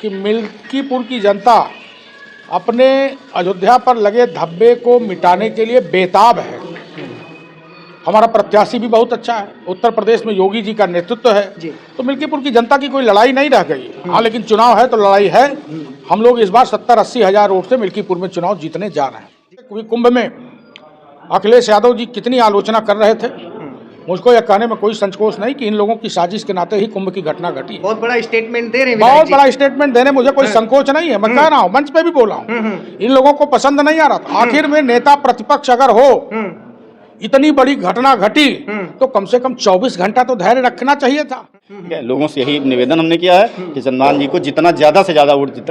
कि मिल्कीपुर की जनता अपने अयोध्या पर लगे धब्बे को मिटाने के लिए बेताब है। हमारा प्रत्याशी भी बहुत अच्छा है, उत्तर प्रदेश में योगी जी का नेतृत्व है जी। तो मिल्कीपुर की जनता की कोई लड़ाई नहीं रह गई। हाँ, लेकिन चुनाव है तो लड़ाई है। हम लोग इस बार 70-80 हज़ार वोट से मिल्कीपुर में चुनाव जीतने जा रहे हैं। कुंभ में अखिलेश यादव जी कितनी आलोचना कर रहे थे, मुझको यह कहने में कोई संकोच नहीं कि इन लोगों की साजिश के नाते ही कुंभ की घटना घटी। बहुत बड़ा स्टेटमेंट दे रहे हैं, बहुत बड़ा स्टेटमेंट देने मुझे कोई संकोच नहीं है। मैं कह रहा हूँ, मंच पे भी बोला हूँ, इन लोगों को पसंद नहीं आ रहा था। आखिर में नेता प्रतिपक्ष अगर हो, इतनी बड़ी घटना घटी तो कम से कम 24 घंटा तो धैर्य रखना चाहिए था। लोगों से यही निवेदन हमने किया है कि चंद्रभान जी को जितना ज्यादा से ज्यादा वोट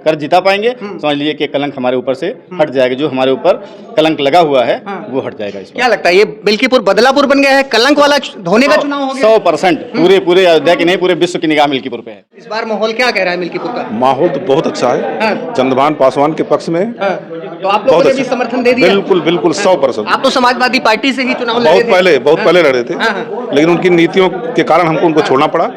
कर जिता पाएंगे, समझ लीजिए कि कलंक हमारे ऊपर से हट जाएगा। जो हमारे ऊपर कलंक लगा हुआ है वो हट जाएगा। इस क्या लगता है ये मिल्कीपुर बदलापुर बन गया है, कलंक वाला धोने का चुनाव हो गया? 100% पूरे अयोध्या की नहीं, पूरे विश्व की निगाह मिल्कीपुर पे है। इस बार माहौल क्या कह रहा है मिल्कीपुर का? माहौल तो बहुत अच्छा है, चंद्रभान पासवान के पक्ष में। तो आप लोगों ने भी समर्थन दे दिया? बिल्कुल 100%। आप तो समाजवादी पार्टी से ही चुनाव लड़े थे? बहुत पहले लड़े थे, लेकिन उनकी नीतियों के कारण हमको उनको छोड़ना पड़ा।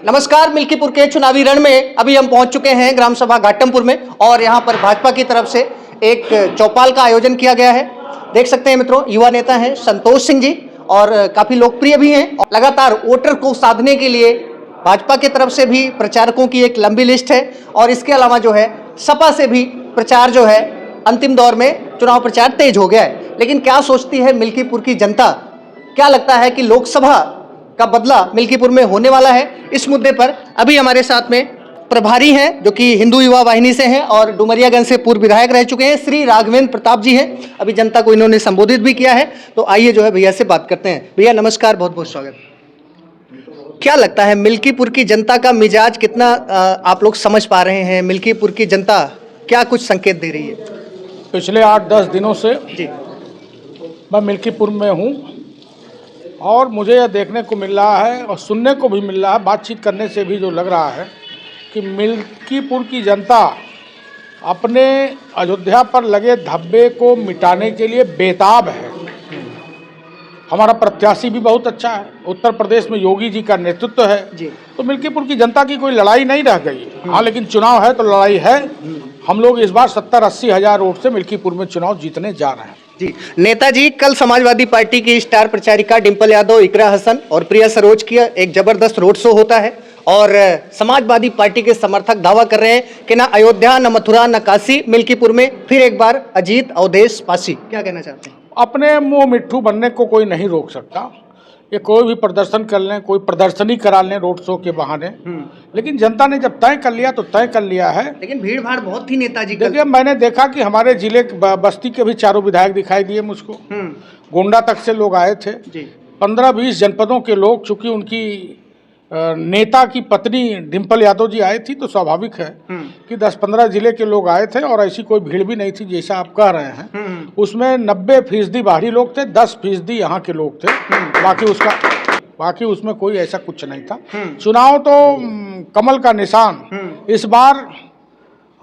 नमस्कार, मिल्कीपुर के चुनावी रण में अभी हम पहुंच चुके हैं ग्राम सभा घाटमपुर में, और यहां पर भाजपा की तरफ से एक चौपाल का आयोजन किया गया है। देख सकते हैं मित्रों, युवा नेता हैं संतोष सिंह जी, और काफी लोकप्रिय भी हैं। लगातार वोटर को साधने के लिए भाजपा की तरफ से भी प्रचारकों की एक लंबी लिस्ट है, और इसके अलावा जो है सपा से भी प्रचार जो है अंतिम दौर में चुनाव प्रचार तेज हो गया है। लेकिन क्या सोचती है मिल्कीपुर की जनता? क्या लगता है कि लोकसभा का बदला मिल्कीपुर में होने वाला है? इस मुद्दे पर अभी हमारे साथ में प्रभारी हैं जो कि हिंदू युवा वाहिनी से हैं और डुमरियागंज से पूर्व विधायक रह चुके हैं, श्री राघवेंद्र प्रताप जी हैं। अभी जनता को इन्होंने संबोधित भी किया है, तो आइए जो है भैया से बात करते हैं। भैया नमस्कार, बहुत बहुत स्वागत। क्या लगता है मिल्कीपुर की जनता का मिजाज कितना आप लोग समझ पा रहे हैं? मिल्कीपुर की जनता क्या कुछ संकेत दे रही है? पिछले 8-10 दिनों से जी मैं मिल्कीपुर में हूँ, और मुझे यह देखने को मिल रहा है और सुनने को भी मिल रहा है, बातचीत करने से भी जो लग रहा है कि मिल्कीपुर की जनता अपने अयोध्या पर लगे धब्बे को मिटाने के लिए बेताब है। हमारा प्रत्याशी भी बहुत अच्छा है, उत्तर प्रदेश में योगी जी का नेतृत्व है जी। तो मिल्कीपुर की जनता की कोई लड़ाई नहीं रह गई। हाँ, लेकिन चुनाव है तो लड़ाई है। हम लोग इस बार 70-80 हज़ार वोट से मिल्कीपुर में चुनाव जीतने जा रहे हैं जी। नेताजी, कल समाजवादी पार्टी की स्टार प्रचारिका डिंपल यादव, इकरा हसन और प्रिया सरोज की एक जबरदस्त रोड शो होता है, और समाजवादी पार्टी के समर्थक दावा कर रहे हैं कि ना अयोध्या, न मथुरा, न काशी, मिल्कीपुर में फिर एक बार अजीत अवधेश पासी। क्या कहना चाहते हैं? अपने मुंह मिट्ठू बनने को कोई नहीं रोक सकता। ये कोई भी प्रदर्शन कर लें, कोई प्रदर्शनी करा लें रोड शो के बहाने, लेकिन जनता ने जब तय कर लिया तो तय कर लिया है। लेकिन भीड़ भाड़ बहुत थी नेताजी। देखिए, मैंने देखा कि हमारे जिले बस्ती के भी 4 विधायक दिखाई दिए मुझको। गोंडा तक से लोग आए थे। 15-20 जनपदों के लोग, चूंकि उनकी नेता की पत्नी डिंपल यादव जी आई थी, तो स्वाभाविक है कि 10-15 जिले के लोग आए थे, और ऐसी कोई भीड़ भी नहीं थी जैसा आप कह रहे हैं। उसमें 90% बाहरी लोग थे, 10% यहाँ के लोग थे। बाकी उसमें कोई ऐसा कुछ नहीं था। चुनाव तो कमल का निशान। इस बार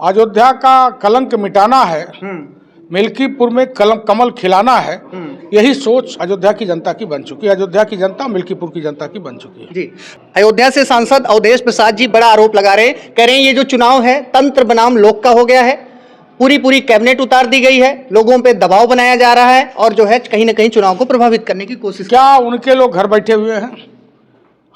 अयोध्या का कलंक मिटाना है, मिल्कीपुर में कमल खिलाना है, यही सोच अयोध्या की जनता की बन चुकी है। अयोध्या की जनता मिल्कीपुर की जनता की बन चुकी है जी। अयोध्या से सांसद अवधेश प्रसाद जी बड़ा आरोप लगा रहे हैं, कह रहे हैं ये जो चुनाव है तंत्र बनाम लोक का हो गया है। पूरी कैबिनेट उतार दी गई है, लोगों पे दबाव बनाया जा रहा है, और जो है कहीं ना कहीं चुनाव को प्रभावित करने की कोशिश। क्या उनके लोग घर बैठे हुए हैं?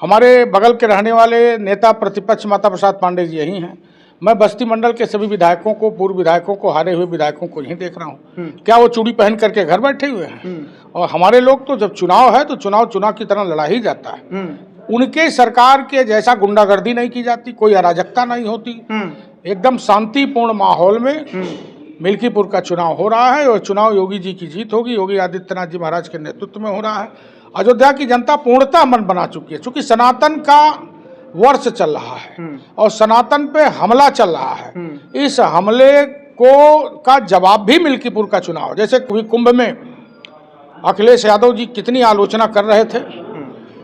हमारे बगल के रहने वाले नेता प्रतिपक्ष माता प्रसाद पांडे जी यही हैं। मैं बस्ती मंडल के सभी विधायकों को, पूर्व विधायकों को, हारे हुए विधायकों को यही देख रहा हूँ। क्या वो चूड़ी पहन करके घर बैठे हुए हैं? और हमारे लोग तो जब चुनाव है तो चुनाव की तरह लड़ा ही जाता है। उनके सरकार के जैसा गुंडागर्दी नहीं की जाती, कोई अराजकता नहीं होती। एकदम शांतिपूर्ण माहौल में मिल्कीपुर का चुनाव हो रहा है, और चुनाव योगी जी की जीत होगी। योगी आदित्यनाथ जी महाराज के नेतृत्व में हो रहा है। अयोध्या की जनता पूर्णतः मन बना चुकी है, क्योंकि सनातन का वर्ष चल रहा है और सनातन पे हमला चल रहा है। इस हमले का जवाब भी मिल्कीपुर का चुनाव। जैसे कुंभ में अखिलेश यादव जी कितनी आलोचना कर रहे थे,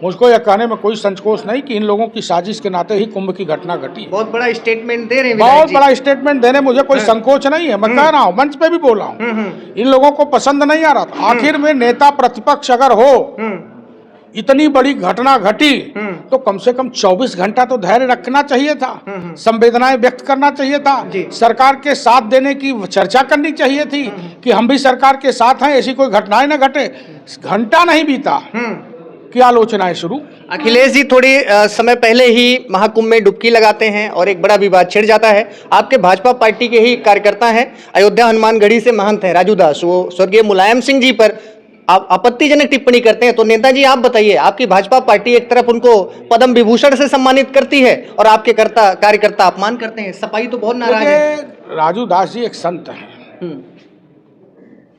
मुझको यह कहने में कोई संकोच नहीं कि इन लोगों की साजिश के नाते ही कुंभ की घटना घटी। बहुत बड़ा स्टेटमेंट दे रहे हैं, बहुत बड़ा स्टेटमेंट देने मुझे कोई संकोच नहीं है। मैं कह रहा हूँ, मंच पे भी बोला हूँ, इन लोगों को पसंद नहीं आ रहा था। आखिर में नेता प्रतिपक्ष अगर हो, इतनी बड़ी घटना घटी तो कम से कम 24 घंटा तो धैर्य रखना चाहिए था, संवेदनाएं व्यक्त करना चाहिए था, सरकार के साथ देने की चर्चा करनी चाहिए थी कि हम भी सरकार के साथ हैं, ऐसी कोई घटनाएं न घटे। घंटा नहीं बीता कि आलोचनाएं शुरू। अखिलेश जी थोड़ी समय पहले ही महाकुंभ में डुबकी लगाते हैं और एक बड़ा विवाद छिड़ जाता है। आपके भाजपा पार्टी के ही कार्यकर्ता हैं, अयोध्या हनुमानगढ़ी से महंत हैं राजू दास, वो स्वर्गीय मुलायम सिंह जी पर आप आपत्तिजनक टिप्पणी करते हैं। तो नेताजी आप बताइए, आपकी भाजपा पार्टी एक तरफ उनको पद्म विभूषण से सम्मानित करती है और आपके कार्यकर्ता अपमान करते हैं, सपाई तो बहुत नाराज है। राजू दास जी एक संत हैं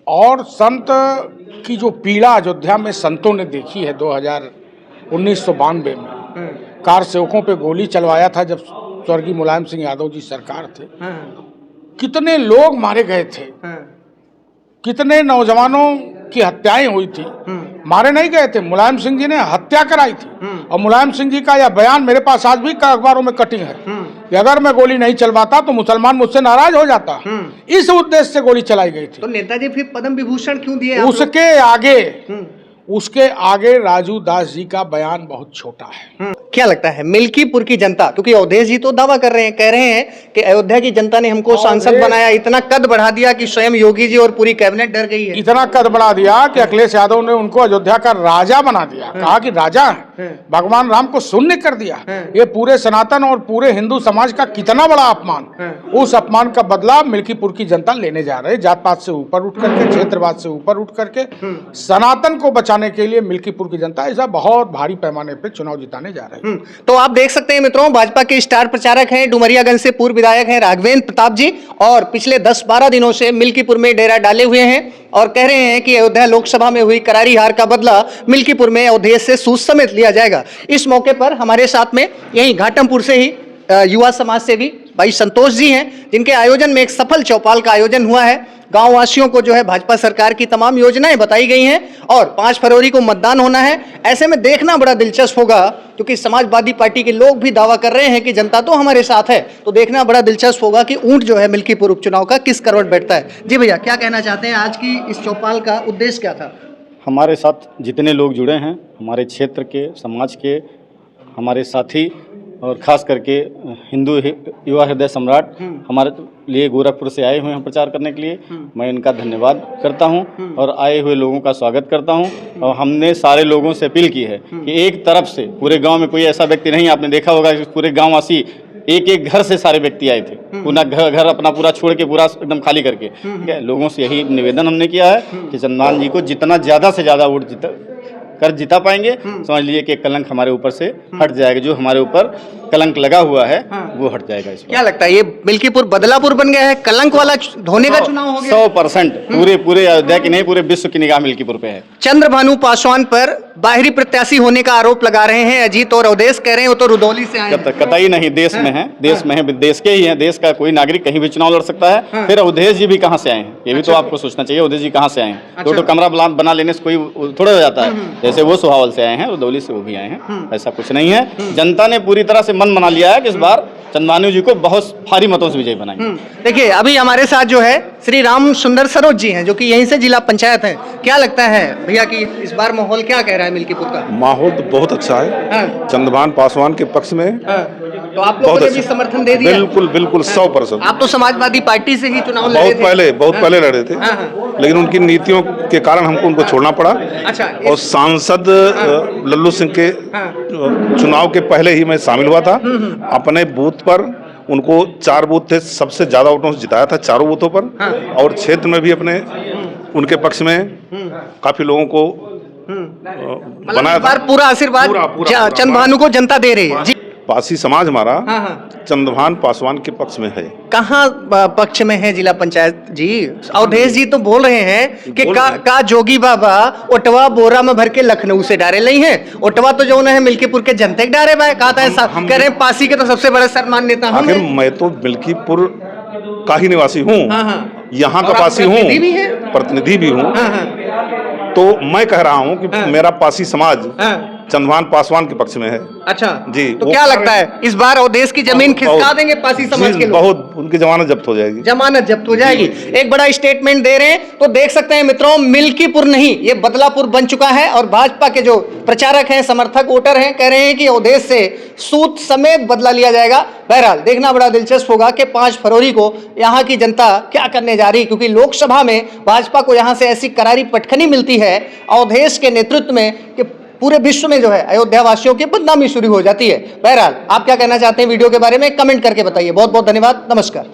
और संत की जो पीड़ा अयोध्या में संतों ने देखी है 1992 में कार सेवकों पे गोली चलवाया था जब स्वर्गीय मुलायम सिंह यादव जी सरकार थे, कितने लोग मारे गए थे, कितने नौजवानों की हत्याएं हुई थी। मारे नहीं गए थे, मुलायम सिंह जी ने हत्या कराई थी। और मुलायम सिंह जी का यह बयान मेरे पास आज भी अखबारों में कटिंग है कि अगर मैं गोली नहीं चलवाता तो मुसलमान मुझसे नाराज हो जाता। इस उद्देश्य से गोली चलाई गई थी। तो नेताजी फिर पद्म विभूषण क्यों दिए? उसके आगे राजू दास जी का बयान बहुत छोटा है। क्या लगता है मिल्कीपुर की जनता, क्योंकि अवधेश जी तो दावा कर रहे हैं, कह रहे हैं कि अयोध्या की जनता ने हमको सांसद बनाया, इतना कद बढ़ा दिया कि स्वयं योगी जी और पूरी कैबिनेट डर गई है। इतना कद बढ़ा दिया कि अखिलेश यादव ने उनको अयोध्या का राजा बना दिया, कहा कि राजा है, भगवान राम को शून्य कर दिया। ये पूरे सनातन और पूरे हिंदू समाज का कितना बड़ा अपमान। उस अपमान का बदला मिल्कीपुर की जनता लेने जा रहे, जात पात से ऊपर उठ करके, क्षेत्रवाद से ऊपर उठ करके सनातन को बचाने के लिए मिल्कीपुर की जनता ऐसा बहुत भारी पैमाने पर चुनाव जिताने जा रहे हैं। तो आप देख सकते हैं मित्रों, भाजपा के स्टार प्रचारक हैं, डुमरियागंज से पूर्व विधायक हैं राघवेंद्र प्रताप जी, और पिछले 10-12 दिनों से मिल्कीपुर में डेरा डाले हुए हैं और कह रहे हैं कि अयोध्या लोकसभा में हुई करारी हार का बदला मिल्कीपुर में अवधेश से सूद समेत लिया जाएगा। इस मौके पर हमारे साथ में यही घाटमपुर से ही युवा समाज सेवी भाई संतोष जी हैं, जिनके आयोजन में एक सफल चौपाल का आयोजन हुआ है। गांव वासियों को जो है भाजपा सरकार की तमाम योजनाएं बताई गई हैं और 5 फरवरी को मतदान होना है। ऐसे में देखना बड़ा दिलचस्प होगा, क्योंकि समाजवादी पार्टी के लोग भी दावा कर रहे हैं कि जनता तो हमारे साथ है। तो देखना बड़ा दिलचस्प होगा कि ऊंट जो है मिल्कीपुर उपचुनाव का किस करवट बैठता है। जी भैया, क्या कहना चाहते हैं? आज की इस चौपाल का उद्देश्य क्या था? हमारे साथ जितने लोग जुड़े हैं, हमारे क्षेत्र के, समाज के, हमारे साथी और ख़ास करके हिंदू युवा हृदय सम्राट हमारे लिए गोरखपुर से आए हुए हैं प्रचार करने के लिए, मैं इनका धन्यवाद करता हूं और आए हुए लोगों का स्वागत करता हूं। और हमने सारे लोगों से अपील की है कि एक तरफ से पूरे गांव में कोई ऐसा व्यक्ति नहीं, आपने देखा होगा कि पूरे गांववासी एक घर से सारे व्यक्ति आए थे, पूरा घर अपना पूरा छोड़ के पूरा एकदम खाली करके। ठीक है, लोगों से यही निवेदन हमने किया है कि चंद्रभान जी को जितना ज़्यादा से ज़्यादा वोट जिता पाएंगे, समझ लीजिए कि कलंक हमारे ऊपर से हट जाएगा, जो हमारे ऊपर कलंक लगा हुआ है वो हट जाएगा। इस क्या लगता है ये मिल्कीपुर बदलापुर बन गया है, कलंक वाला धोने का चुनाव हो गया? 100% पूरे अयोध्या की नहीं, पूरे विश्व की निगाह मिल्कीपुर पे है। चंद्रभानु पासवान पर बाहरी प्रत्याशी होने का आरोप लगा रहे हैं अजीत और अवधेश, कह रहे हैं वो तो रुदौली से आए हैं। कतई नहीं, देश में है, देश में है, देश के ही है, देश का कोई नागरिक कहीं भी चुनाव लड़ सकता है। फिर अवधेश जी भी कहाँ से आए हैं, ये भी तो आपको सोचना चाहिए, अवधेश जी कहाँ से आए हैं। तो कमरा बना लेने से कोई थोड़ा हो जाता है, जैसे वो सुहावल से आए हैं, रुदौली से वो भी आए हैं, ऐसा कुछ नहीं है। जनता ने पूरी तरह से मन बना लिया है कि इस बार चंद्रभानु जी को बहुत भारी मतों से विजयी बनाएंगे। देखिए, अभी हमारे साथ जो है श्री राम सुंदर सरोज जी हैं, जो कि यहीं से जिला पंचायत है। क्या लगता है भैया कि इस बार माहौल क्या कह रहा है मिल्कीपुर का? माहौल तो बहुत अच्छा है, चंद्रभान पासवान के पक्ष में। तो आप लोगों ने भी समर्थन दे दिया? बिल्कुल बिल्कुल 100%। आप तो समाजवादी पार्टी से ही चुनाव लड़े थे? बहुत पहले लड़े थे, लेकिन उनकी नीतियों के कारण हमको उनको छोड़ना पड़ा। अच्छा, और सांसद लल्लू सिंह के चुनाव के पहले ही मैं शामिल हुआ था। अपने बूथ पर उनको 4 बूथ थे, सबसे ज्यादा वोटों से जिताया था चारों बूथों पर। और क्षेत्र में भी अपने उनके पक्ष में काफी लोगों को बनाया था। पूरा आशीर्वाद चंद्रभानु को जनता दे रही है। पासी समाज हमारा चंद्रभान पासवान के पक्ष में है। कहाँ पक्ष में है जिला पंचायत जी? अवधेश जी तो बोल रहे हैं कि का जोगी बाबा ओटवा बोरा में भर के लखनऊ से डारे नहीं है, ओटवा तो जो है मिल्कीपुर के जनता के डारे भाई, कहा था कह रहे पासी के तो सबसे बड़ा सम्मान नेता हम हैं। मैं तो मिल्कीपुर का ही निवासी हूँ, यहाँ का पासी हूँ, प्रतिनिधि भी हूँ। तो मैं कह रहा हूँ कि मेरा पासी समाज चंद्रभान पासवान के पक्ष में है। अच्छा जी, तो वो क्या लगता है इस बार अवधेश की जमीन खिसका देंगे पासी समाज जी, के लोग? बहुत, उनकी जमानत जब्त हो जाएगी। जमानत जब्त हो जाएगी। एक बड़ा स्टेटमेंट दे रहे हैं। तो देख सकते हैं मित्रों, मिल्कीपुर नहीं ये बदलापुर बन चुका है और भाजपा के जो प्रचारक हैं, समर्थक वोटर हैं, कह रहे हैं कि अवधेश से सूद समेत बदला लिया जाएगा। बहरहाल देखना बड़ा दिलचस्प होगा कि 5 फरवरी को यहाँ की जनता क्या करने जा रही है, क्योंकि लोकसभा में भाजपा को यहाँ से ऐसी करारी पटखनी मिलती है अवधेश के नेतृत्व में कि पूरे विश्व में जो है अयोध्या वासियों की बदनामी शुरू हो जाती है। बहरहाल आप क्या कहना चाहते हैं वीडियो के बारे में कमेंट करके बताइए। बहुत बहुत धन्यवाद, नमस्कार।